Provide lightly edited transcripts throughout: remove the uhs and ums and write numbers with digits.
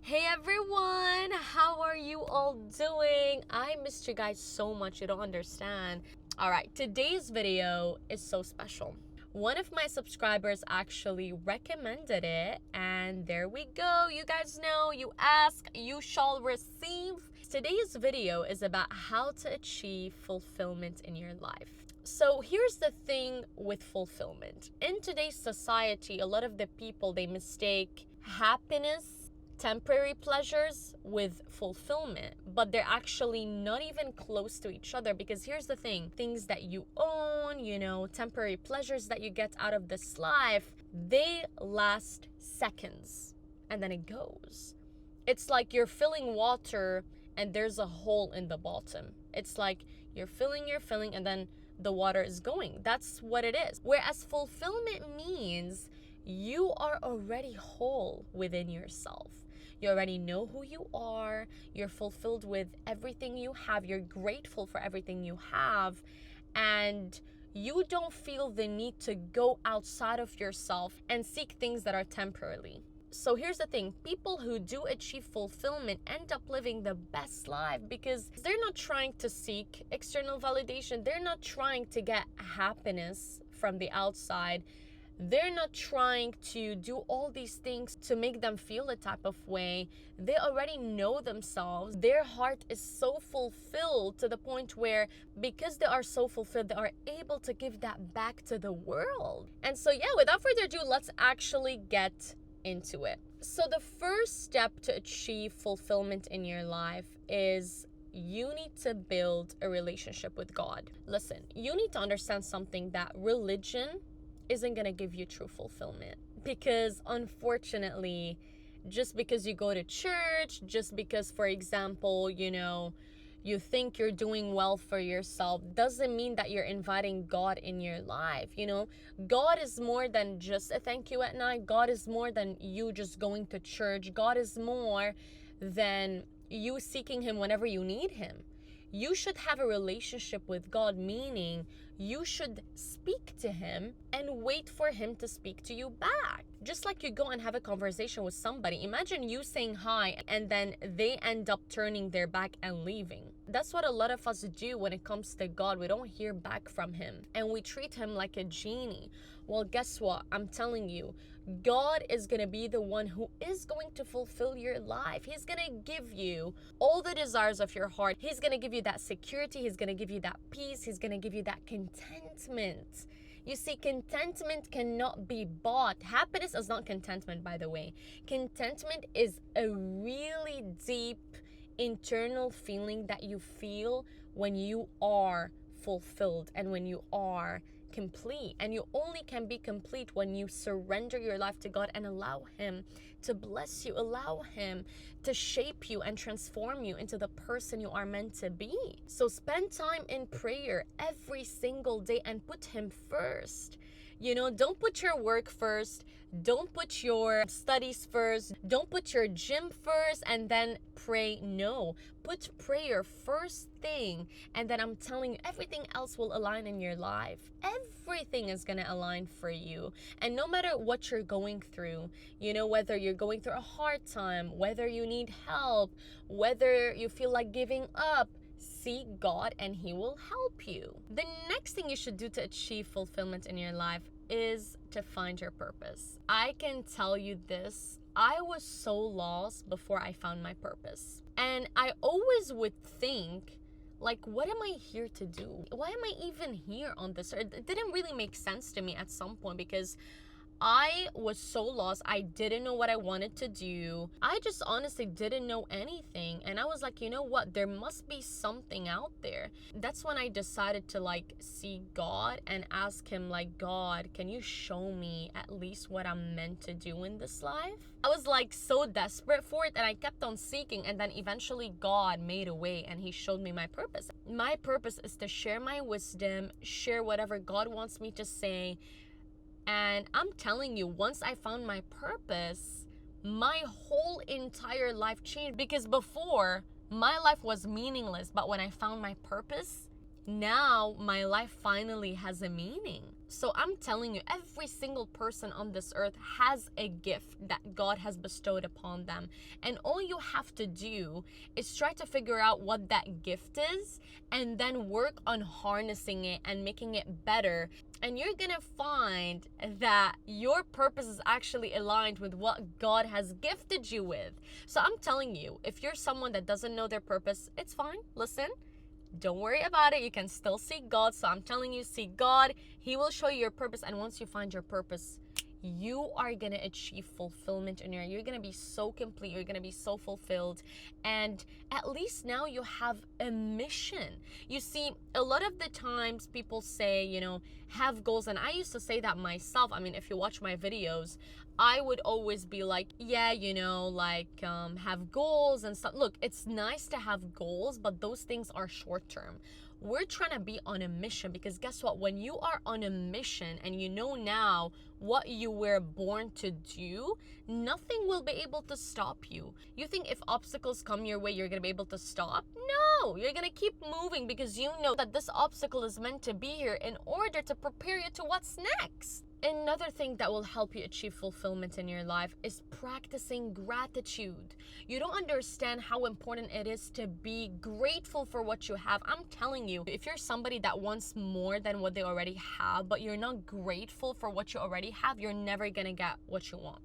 Hey everyone, how are you all doing? I missed you guys so much, you don't understand. All right, today's video is so special. One of my subscribers actually recommended it, and there we go. You guys know, you ask, you shall receive. Today's video is about how to achieve fulfillment in your life. So here's the thing with fulfillment. In today's society, a lot of the people, they mistake happiness, temporary pleasures with fulfillment, but they're actually not even close to each other. Because here's the thing, things that you own, temporary pleasures that you get out of this life, they last seconds and then it goes. It's like you're filling water and there's a hole in the bottom. It's like you're filling, and then the water is going. That's what it is. Whereas fulfillment means you are already whole within yourself. You already know who you are. You're fulfilled with everything you have. You're grateful for everything you have. And you don't feel the need to go outside of yourself and seek things that are temporary. So here's the thing, people who do achieve fulfillment end up living the best life because they're not trying to seek external validation. They're not trying to get happiness from the outside. They're not trying to do all these things to make them feel a type of way. They already know themselves. Their heart is so fulfilled to the point where, because they are so fulfilled, they are able to give that back to the world. And so, without further ado, let's actually get into it. So the first step to achieve fulfillment in your life is you need to build a relationship with God. Listen, you need to understand something, that religion isn't going to give you true fulfillment. Because unfortunately, just because you go to church, just because, for example, you think you're doing well for yourself, doesn't mean that you're inviting God in your life. God is more than just a thank you at night. God is more than you just going to church. God is more than you seeking him whenever you need him. You should have a relationship with God, meaning you should speak to him and wait for him to speak to you back. Just like you go and have a conversation with somebody. Imagine you saying hi and then they end up turning their back and leaving. That's what a lot of us do when it comes to God. We don't hear back from him and we treat him like a genie. Well, guess what? I'm telling you, God is going to be the one who is going to fulfill your life. He's going to give you all the desires of your heart. He's going to give you that security. He's going to give you that peace. He's going to give you that contentment. You see, contentment cannot be bought. Happiness is not contentment, by the way. Contentment is a really deep internal feeling that you feel when you are fulfilled and when you are complete. And you only can be complete when you surrender your life to God and allow him to bless you, allow him to shape you and transform you into the person you are meant to be. So spend time in prayer every single day and put him first. Don't put your work first. Don't put your studies first. Don't put your gym first and then pray. No, put prayer first thing. And then I'm telling you, everything else will align in your life. Everything is going to align for you. And no matter what you're going through, whether you're going through a hard time, whether you need help, whether you feel like giving up, seek God and he will help you. The next thing you should do to achieve fulfillment in your life is to find your purpose. I can tell you this, I was so lost before I found my purpose. And I always would think, like, what am I here to do? Why am I even here on this earth? It didn't really make sense to me at some point because I was so lost. I didn't know what I wanted to do. I just honestly didn't know anything. And I was like, you know what? There must be something out there. That's when I decided to see God and ask him, God, can you show me at least what I'm meant to do in this life? I was so desperate for it and I kept on seeking, and then eventually God made a way and he showed me my purpose. My purpose is to share my wisdom, share whatever God wants me to say. And I'm telling you, once I found my purpose, my whole entire life changed. Because before, my life was meaningless. But when I found my purpose, now my life finally has a meaning. So I'm telling you, every single person on this earth has a gift that God has bestowed upon them. And all you have to do is try to figure out what that gift is and then work on harnessing it and making it better. And you're gonna find that your purpose is actually aligned with what God has gifted you with. So I'm telling you, if you're someone that doesn't know their purpose, it's fine. Listen, don't worry about it. You can still seek God. So I'm telling you, seek God. He will show you your purpose. And once you find your purpose, you are going to achieve fulfillment in your life. You're going to be so complete. You're going to be so fulfilled. And at least now you have a mission. You see, a lot of the times people say, have goals. And I used to say that myself. I mean, if you watch my videos, I would always be like, yeah, have goals and stuff. Look, it's nice to have goals, but those things are short term. We're trying to be on a mission, because guess what? When you are on a mission and you know now what you were born to do, nothing will be able to stop you. You think if obstacles come your way, you're going to be able to stop? No, you're going to keep moving, because you know that this obstacle is meant to be here in order to prepare you to what's next. Another thing that will help you achieve fulfillment in your life is practicing gratitude. You don't understand how important it is to be grateful for what you have. I'm telling you, if you're somebody that wants more than what they already have, but you're not grateful for what you already have, you're never gonna get what you want.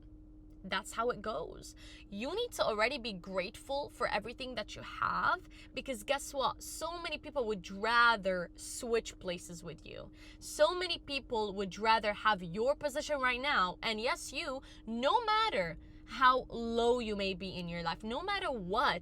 That's how it goes. You need to already be grateful for everything that you have, because guess what? So many people would rather switch places with you. So many people would rather have your position right now. And yes, you, no matter how low you may be in your life, no matter what,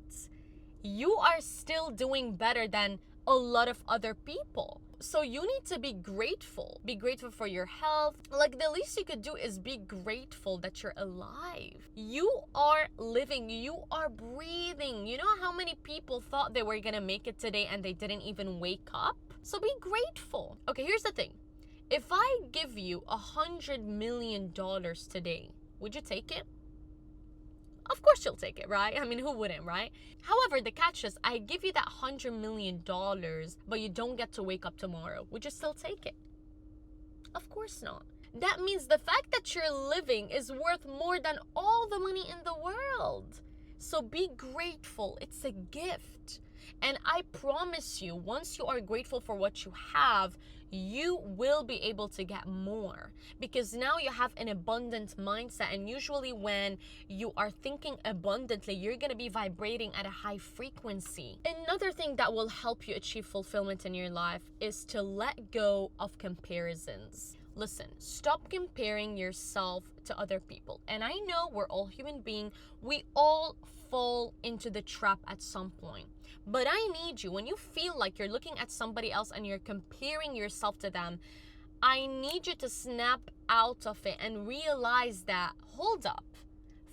you are still doing better than a lot of other people. So you need to be grateful. Be grateful for your health. Like, the least you could do is be grateful that you're alive. You are living. You are breathing. You know how many people thought they were gonna make it today and they didn't even wake up? So be grateful. Okay, here's the thing. If I give you $100 million today, would you take it? Of course you'll take it, right? I mean, who wouldn't, right? However, the catch is, I give you that $100 million, but you don't get to wake up tomorrow. Would you still take it? Of course not. That means the fact that you're living is worth more than all the money in the world. So be grateful. It's a gift. And I promise you, once you are grateful for what you have, you will be able to get more, because now you have an abundant mindset. And usually when you are thinking abundantly, you're going to be vibrating at a high frequency. Another thing that will help you achieve fulfillment in your life is to let go of comparisons. Listen, stop comparing yourself to other people. And I know we're all human beings. We all fall into the trap at some point. But I need you, when you feel like you're looking at somebody else and you're comparing yourself to them, I need you to snap out of it and realize that, hold up.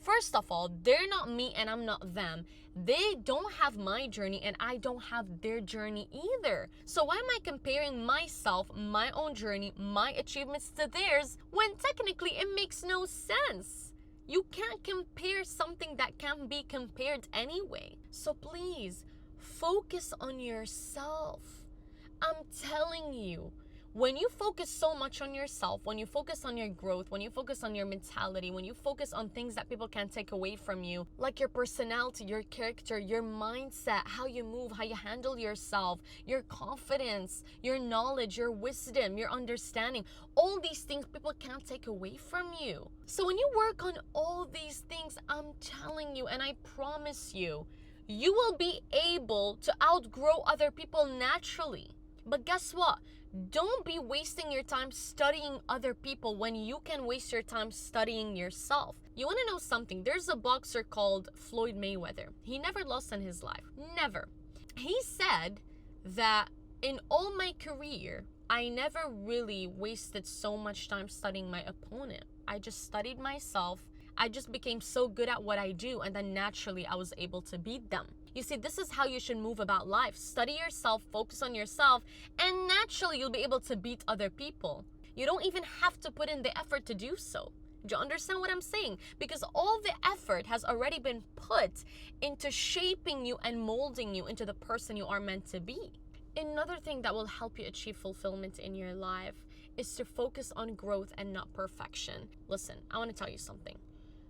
First of all, they're not me and I'm not them. They don't have my journey and I don't have their journey either. So why am I comparing myself, my own journey, my achievements to theirs, when technically it makes no sense? You can't compare something that can't be compared anyway. So please, focus on yourself. I'm telling you, when you focus so much on yourself, when you focus on your growth, when you focus on your mentality, when you focus on things that people can't take away from you, like your personality, your character, your mindset, how you move, how you handle yourself, your confidence, your knowledge, your wisdom, your understanding, all these things people can't take away from you. So when you work on all these things, I'm telling you, and I promise you, you will be able to outgrow other people naturally. But guess what? Don't be wasting your time studying other people when you can waste your time studying yourself. You want to know something? There's a boxer called Floyd Mayweather. He never lost in his life. Never. He said that in all my career, I never really wasted so much time studying my opponent. I just studied myself. I just became so good at what I do, and then naturally I was able to beat them. You see, this is how you should move about life. Study yourself, focus on yourself, and naturally you'll be able to beat other people. You don't even have to put in the effort to do so. Do you understand what I'm saying? Because all the effort has already been put into shaping you and molding you into the person you are meant to be. Another thing that will help you achieve fulfillment in your life is to focus on growth and not perfection. Listen, I want to tell you something.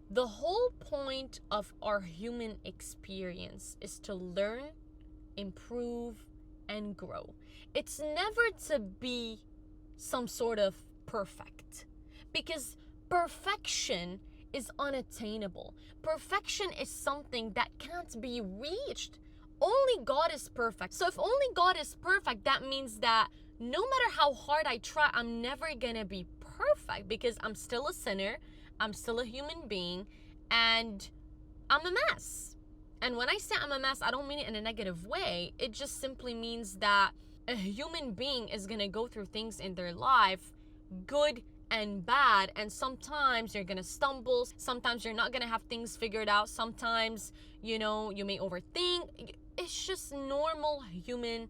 The whole point of our human experience is to learn, improve, and grow. It's never to be some sort of perfect, because perfection is unattainable. Perfection is something that can't be reached. Only God is perfect. So if only God is perfect, that means that no matter how hard I try, I'm never gonna be perfect, because I'm still a sinner, I'm still a human being, and I'm a mess. And when I say I'm a mess, I don't mean it in a negative way. It just simply means that a human being is gonna go through things in their life, good and bad, and sometimes you're gonna stumble, sometimes you're not gonna have things figured out, sometimes, you may overthink. It's just normal human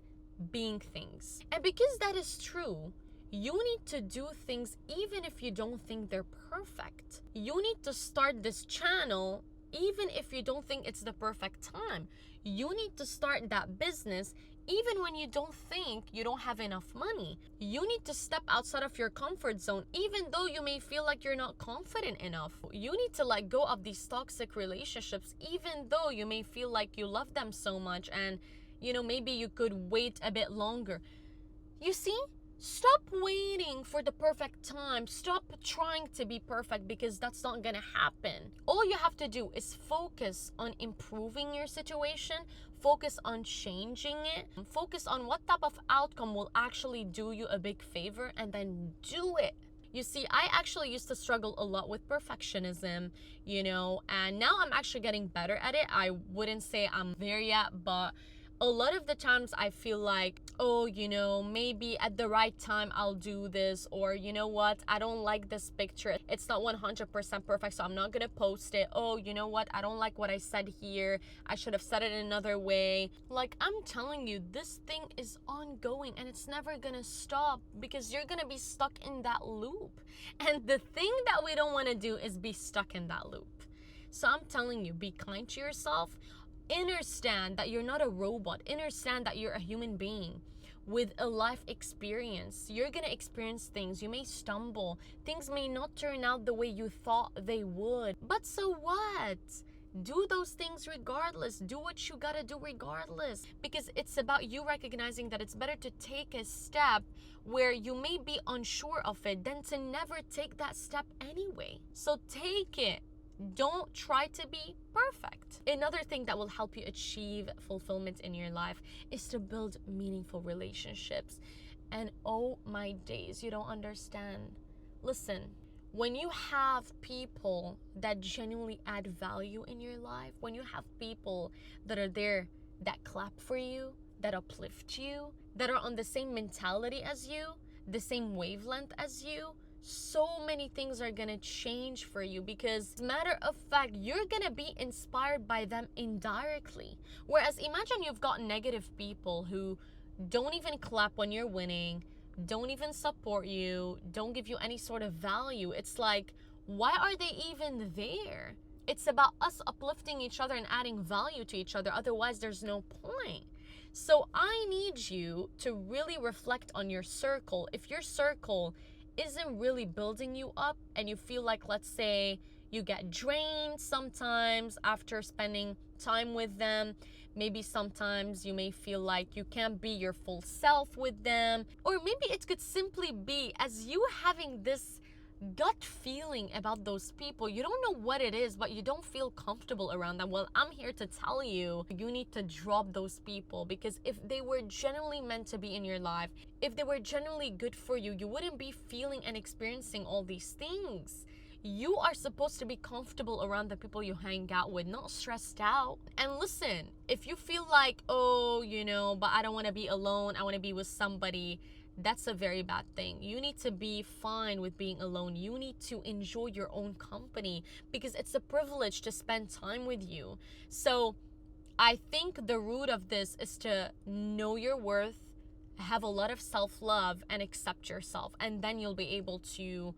being things. And because that is true, you need to do things even if you don't think they're perfect. You need to start this channel even if you don't think it's the perfect time. You need to start that business even when you don't think you don't have enough money. You need to step outside of your comfort zone even though you may feel like you're not confident enough. You need to let go of these toxic relationships even though you may feel like you love them so much, and maybe you could wait a bit longer. You see? Stop waiting for the perfect time. Stop trying to be perfect, because that's not gonna happen. All you have to do is focus on improving your situation, focus on changing it, focus on what type of outcome will actually do you a big favor, and then do it. You see, I actually used to struggle a lot with perfectionism, and now I'm actually getting better at it. I wouldn't say I'm there yet, but a lot of the times I feel like, oh, maybe at the right time I'll do this, or you know what, I don't like this picture. It's not 100% perfect, so I'm not gonna post it. Oh, you know what, I don't like what I said here. I should have said it another way. Like, I'm telling you, this thing is ongoing and it's never gonna stop, because you're gonna be stuck in that loop. And the thing that we don't wanna do is be stuck in that loop. So I'm telling you, be kind to yourself. Understand that you're not a robot. Understand that you're a human being with a life experience. You're gonna experience things. You may stumble. Things may not turn out the way you thought they would. But so what? Do those things regardless. Do what you gotta do regardless. Because it's about you recognizing that it's better to take a step where you may be unsure of it than to never take that step anyway. So take it. Don't try to be perfect. Another thing that will help you achieve fulfillment in your life is to build meaningful relationships. And oh my days, you don't understand. Listen, when you have people that genuinely add value in your life, when you have people that are there that clap for you, that uplift you, that are on the same mentality as you, the same wavelength as you, so many things are gonna change for you, because matter of fact, you're gonna be inspired by them indirectly. Whereas imagine you've got negative people who don't even clap when you're winning, don't even support you, don't give you any sort of value. It's like, why are they even there? It's about us uplifting each other and adding value to each other. Otherwise, there's no point. So I need you to really reflect on your circle. If your circle isn't really building you up, and you feel like, let's say, you get drained sometimes after spending time with them, maybe sometimes you may feel like you can't be your full self with them, or maybe it could simply be as you having this gut feeling about those people. You don't know what it is, but you don't feel comfortable around them. Well, I'm here to tell you, you need to drop those people, because if they were genuinely meant to be in your life, if they were genuinely good for you, you wouldn't be feeling and experiencing all these things. You are supposed to be comfortable around the people you hang out with, not stressed out. And listen, if you feel like, oh, but I don't want to be alone, I want to be with somebody, that's a very bad thing. You need to be fine with being alone. You need to enjoy your own company, because it's a privilege to spend time with you. So I think the root of this is to know your worth, have a lot of self-love, and accept yourself. And then you'll be able to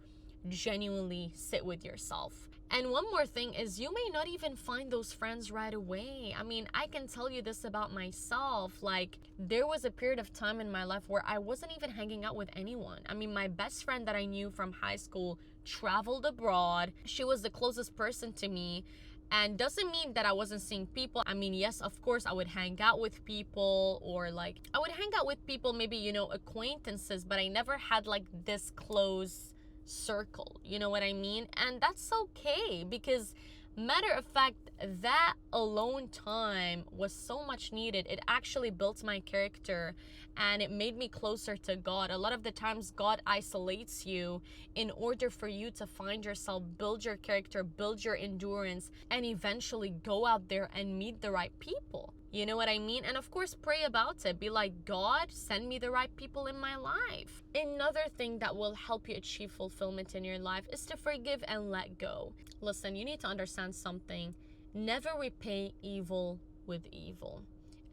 genuinely sit with yourself. And one more thing is, you may not even find those friends right away. I mean, I can tell you this about myself. Like, there was a period of time in my life where I wasn't even hanging out with anyone. I mean, my best friend that I knew from high school traveled abroad. She was the closest person to me. And doesn't mean that I wasn't seeing people. I mean, yes, of course, I would hang out with people, or like, I would hang out with people, maybe, you know, acquaintances, but I never had like this close circle, you know what I mean? And that's okay, because matter of fact, that alone time was so much needed. It actually built my character and it made me closer to God. A lot of the times God isolates you in order for you to find yourself, build your character, build your endurance, and eventually go out there and meet the right people. You know what I mean? And of course, pray about it. Be like, God, send me the right people in my life. Another thing that will help you achieve fulfillment in your life is to forgive and let go. Listen, you need to understand something. Never repay evil with evil.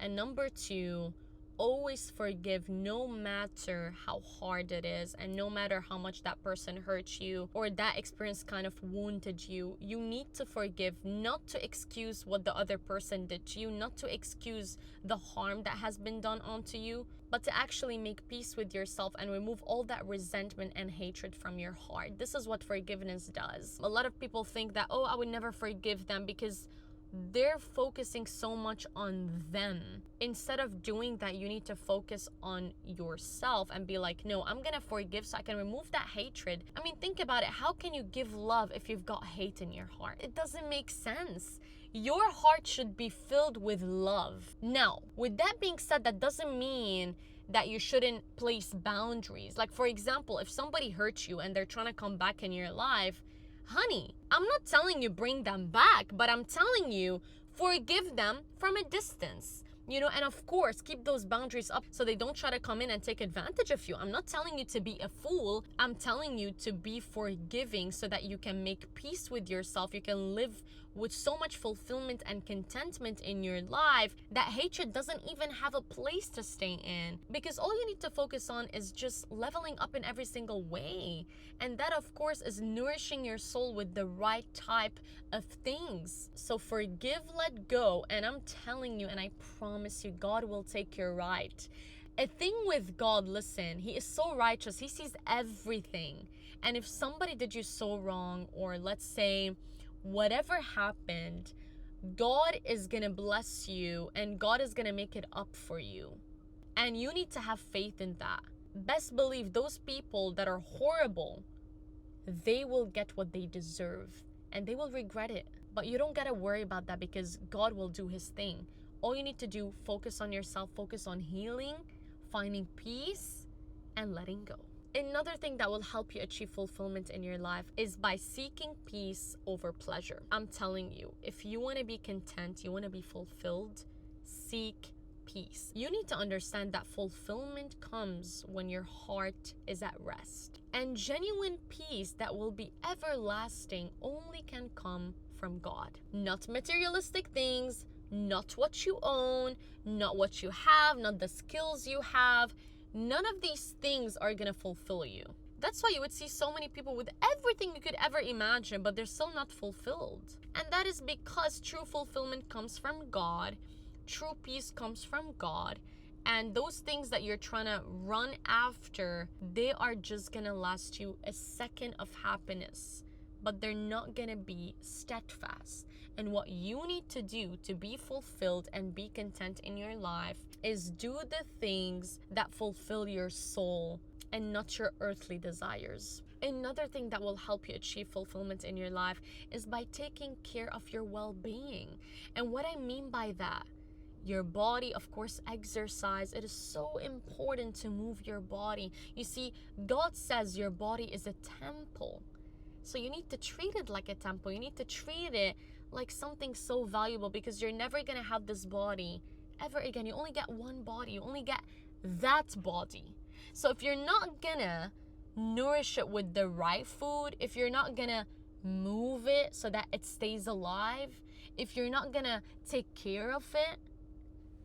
And number two, always forgive, no matter how hard it is, and no matter how much that person hurt you or that experience kind of wounded you. You need to forgive, not to excuse what the other person did to you, not to excuse the harm that has been done onto you, but to actually make peace with yourself and remove all that resentment and hatred from your heart. This is what forgiveness does. A lot of people think that, oh, I would never forgive them, because they're focusing so much on them. Instead of doing that, you need to focus on yourself and be like, no, I'm gonna forgive so I can remove that hatred. I mean, think about it. How can you give love if you've got hate in your heart? It doesn't make sense. Your heart should be filled with love. Now, with that being said, that doesn't mean that you shouldn't place boundaries. Like, for example, if somebody hurts you and they're trying to come back in your life, honey, I'm not telling you bring them back, but I'm telling you forgive them from a distance. You know, and of course, keep those boundaries up so they don't try to come in and take advantage of you. I'm not telling you to be a fool. I'm telling you to be forgiving so that you can make peace with yourself. You can live with so much fulfillment and contentment in your life that hatred doesn't even have a place to stay in, because all you need to focus on is just leveling up in every single way. And that, of course, is nourishing your soul with the right type of things. So forgive, let go, and I'm telling you, and I promise you, God will take your right. A thing with God, listen, He is so righteous. He sees everything. And if somebody did you so wrong, or let's say whatever happened, God is gonna bless you and God is gonna make it up for you. And you need to have faith in that. Best believe those people that are horrible, they will get what they deserve and they will regret it. But you don't gotta worry about that, because God will do His thing. All you need to do, focus on yourself, focus on healing, finding peace, and letting go. Another thing that will help you achieve fulfillment in your life is by seeking peace over pleasure. I'm telling you, if you want to be content, you want to be fulfilled, seek peace. You need to understand that fulfillment comes when your heart is at rest. And genuine peace that will be everlasting only can come from God. Not materialistic things, not what you own, not what you have, not the skills you have. None of these things are going to fulfill you. That's why you would see so many people with everything you could ever imagine, but they're still not fulfilled. And that is because true fulfillment comes from God. True peace comes from God. And those things that you're trying to run after, they are just going to last you a second of happiness, but they're not going to be steadfast. And what you need to do to be fulfilled and be content in your life is do the things that fulfill your soul and not your earthly desires. Another thing that will help you achieve fulfillment in your life is by taking care of your well-being. And what I mean by that, your body, of course, exercise. It is so important to move your body. You see, God says your body is a temple. So you need to treat it like a temple. You need to treat it like something so valuable, because you're never going to have this body ever again. You only get one body. You only get that body. So if you're not going to nourish it with the right food, if you're not going to move it so that it stays alive, if you're not going to take care of it,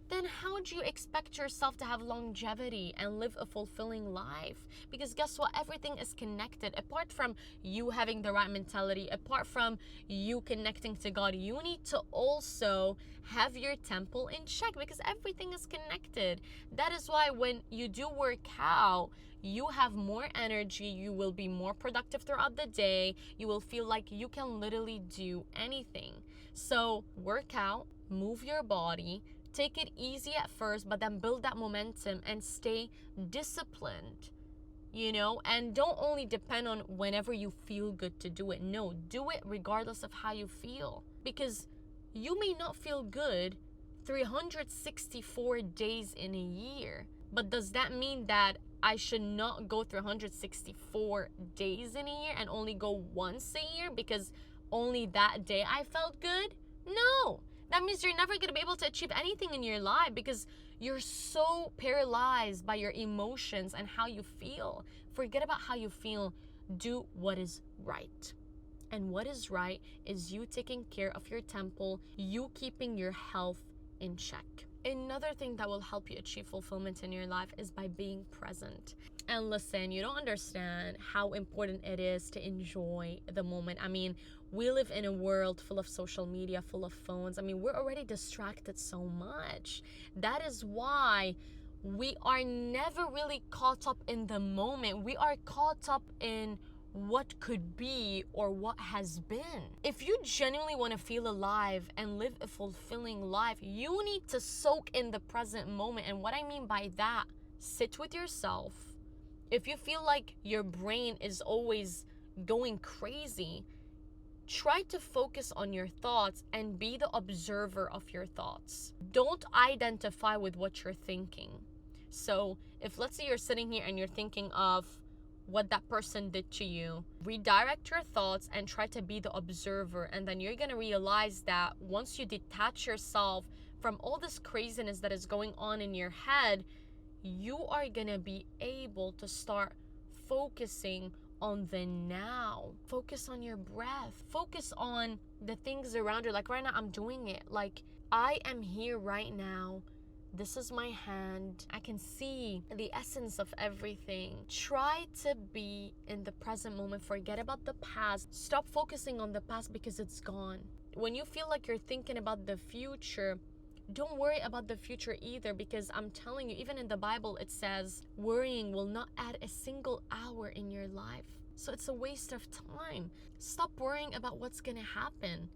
then how do you expect yourself to have longevity and live a fulfilling life? Because guess what? Everything is connected. Apart from you having the right mentality, apart from you connecting to God, you need to also have your temple in check, because everything is connected. That is why when you do work out, you have more energy, you will be more productive throughout the day, you will feel like you can literally do anything. So work out, move your body, take it easy at first, but then build that momentum and stay disciplined, and don't only depend on whenever you feel good to do it. No, do it regardless of how you feel, because you may not feel good 364 days in a year. But does that mean that I should not go 364 days in a year and only go once a year because only that day I felt good? No. That means you're never going to be able to achieve anything in your life, because you're so paralyzed by your emotions and how you feel. Forget about how you feel. Do what is right. And what is right is you taking care of your temple, you keeping your health in check. Another thing that will help you achieve fulfillment in your life is by being present. And listen, you don't understand how important it is to enjoy the moment. I mean, we live in a world full of social media, full of phones. I mean, we're already distracted so much. That is why we are never really caught up in the moment. We are caught up in what could be or what has been. If you genuinely want to feel alive and live a fulfilling life, you need to soak in the present moment. And what I mean by that, sit with yourself. If you feel like your brain is always going crazy, try to focus on your thoughts and be the observer of your thoughts. Don't identify with what you're thinking. So if, let's say, you're sitting here and you're thinking of what that person did to you, redirect your thoughts and try to be the observer. And then you're going to realize that once you detach yourself from all this craziness that is going on in your head, you are going to be able to start focusing on the now. Focus on your breath. Focus on the things around you. Like right now, I'm doing it. Like, I am here right now. This is my hand. I can see the essence of everything. Try to be in the present moment. Forget about the past. Stop focusing on the past because it's gone. When you feel like you're thinking about the future, don't worry about the future either, because I'm telling you, even in the Bible, it says worrying will not add a single hour in your life. So it's a waste of time. Stop worrying about what's gonna happen.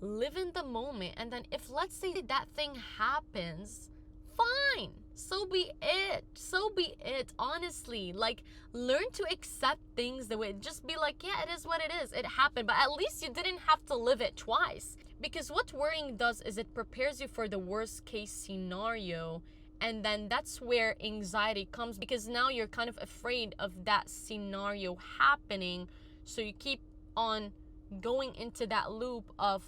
Live in the moment. And then if, let's say, that thing happens, fine. So be it. So be it. Honestly, like, learn to accept things the way. Just be like, yeah, it is what it is. It happened. But at least you didn't have to live it twice. Because what worrying does is it prepares you for the worst case scenario. And then that's where anxiety comes, because now you're kind of afraid of that scenario happening. So you keep on going into that loop of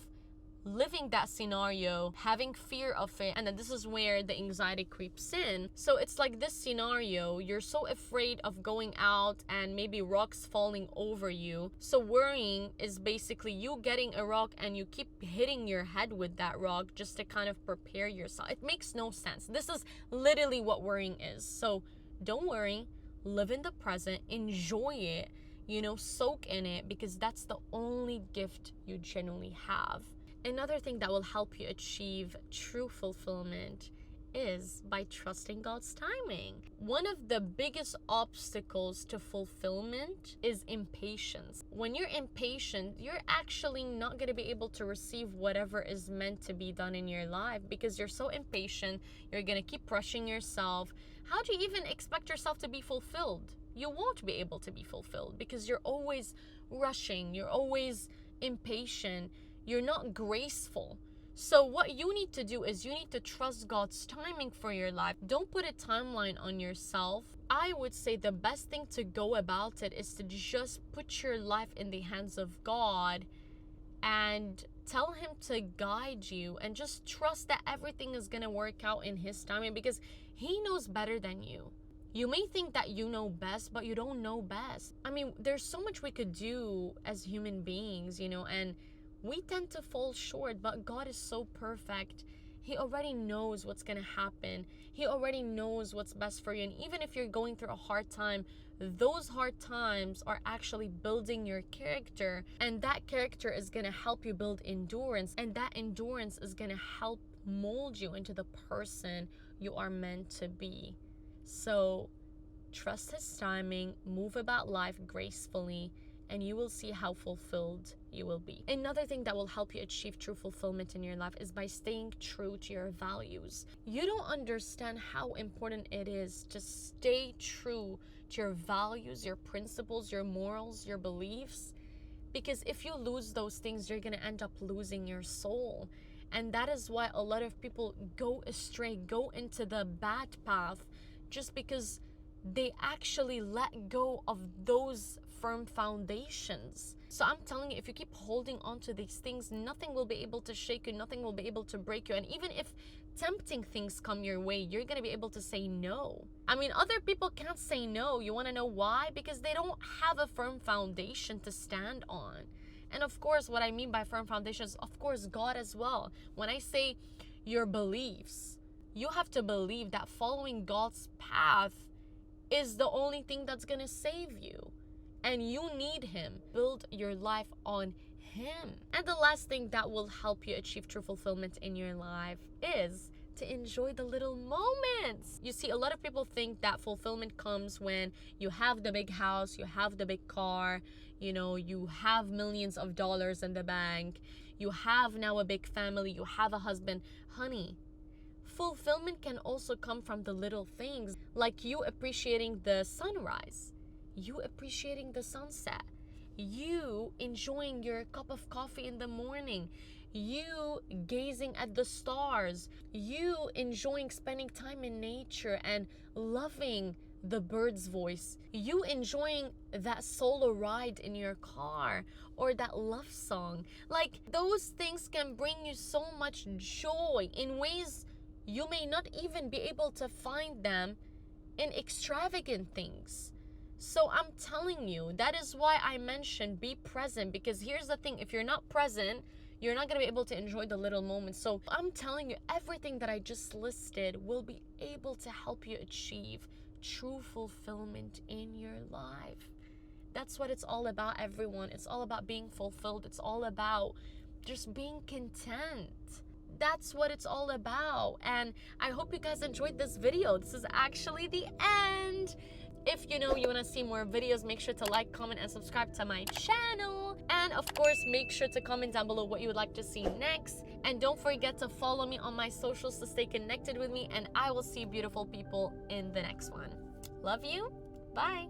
living that scenario, having fear of it, and then this is where the anxiety creeps in. So it's like this scenario, you're so afraid of going out and maybe rocks falling over you. So worrying is basically you getting a rock and you keep hitting your head with that rock just to kind of prepare yourself. It makes no sense. This is literally what worrying is. So don't worry, live in the present, enjoy it, soak in it, because that's the only gift you genuinely have. Another thing that will help you achieve true fulfillment is by trusting God's timing. One of the biggest obstacles to fulfillment is impatience. When you're impatient, you're actually not going to be able to receive whatever is meant to be done in your life, because you're so impatient. You're going to keep rushing yourself. How do you even expect yourself to be fulfilled? You won't be able to be fulfilled because you're always rushing. You're always impatient. You're not graceful. So what you need to do is you need to trust God's timing for your life. Don't put a timeline on yourself. I would say the best thing to go about it is to just put your life in the hands of God and tell Him to guide you, and just trust that everything is going to work out in His timing, because He knows better than you. You may think that you know best, but you don't know best. I mean, there's so much we could do as human beings, and we tend to fall short, but God is so perfect. He already knows what's going to happen. He already knows what's best for you. And even if you're going through a hard time, those hard times are actually building your character. And that character is going to help you build endurance. And that endurance is going to help mold you into the person you are meant to be. So trust his timing, move about life gracefully, and you will see how fulfilled you will be. Another thing that will help you achieve true fulfillment in your life is by staying true to your values. You don't understand how important it is to stay true to your values, your principles, your morals, your beliefs. Because if you lose those things, you're going to end up losing your soul. And that is why a lot of people go astray, go into the bad path, just because they actually let go of those firm foundations. So I'm telling you, if you keep holding on to these things, nothing will be able to shake you, nothing will be able to break you. And even if tempting things come your way, you're going to be able to say no. I mean, other people can't say no. You want to know why? Because they don't have a firm foundation to stand on. And of course, what I mean by firm foundations, of course, God as well. When I say your beliefs, you have to believe that following God's path is the only thing that's going to save you. And you need him. Build your life on him. And the last thing that will help you achieve true fulfillment in your life is to enjoy the little moments. You see, a lot of people think that fulfillment comes when you have the big house, you have the big car, you have millions of dollars in the bank, you have now a big family, you have a husband. Honey, fulfillment can also come from the little things, like you appreciating the sunrise, you appreciating the sunset, you enjoying your cup of coffee in the morning, you gazing at the stars, you enjoying spending time in nature and loving the bird's voice, you enjoying that solo ride in your car or that love song. Like, those things can bring you so much joy in ways you may not even be able to find them in extravagant things. So I'm telling you, that is why I mentioned be present, because here's the thing, if you're not present, you're not going to be able to enjoy the little moments. So I'm telling you, everything that I just listed will be able to help you achieve true fulfillment in your life. That's what it's all about, everyone. It's all about being fulfilled. It's all about just being content. That's what it's all about. And I hope you guys enjoyed this video. This is actually the end. If you want to see more videos, make sure to like, comment, and subscribe to my channel. And of course, make sure to comment down below what you would like to see next. And don't forget to follow me on my socials to stay connected with me. And I will see beautiful people in the next one. Love you. Bye.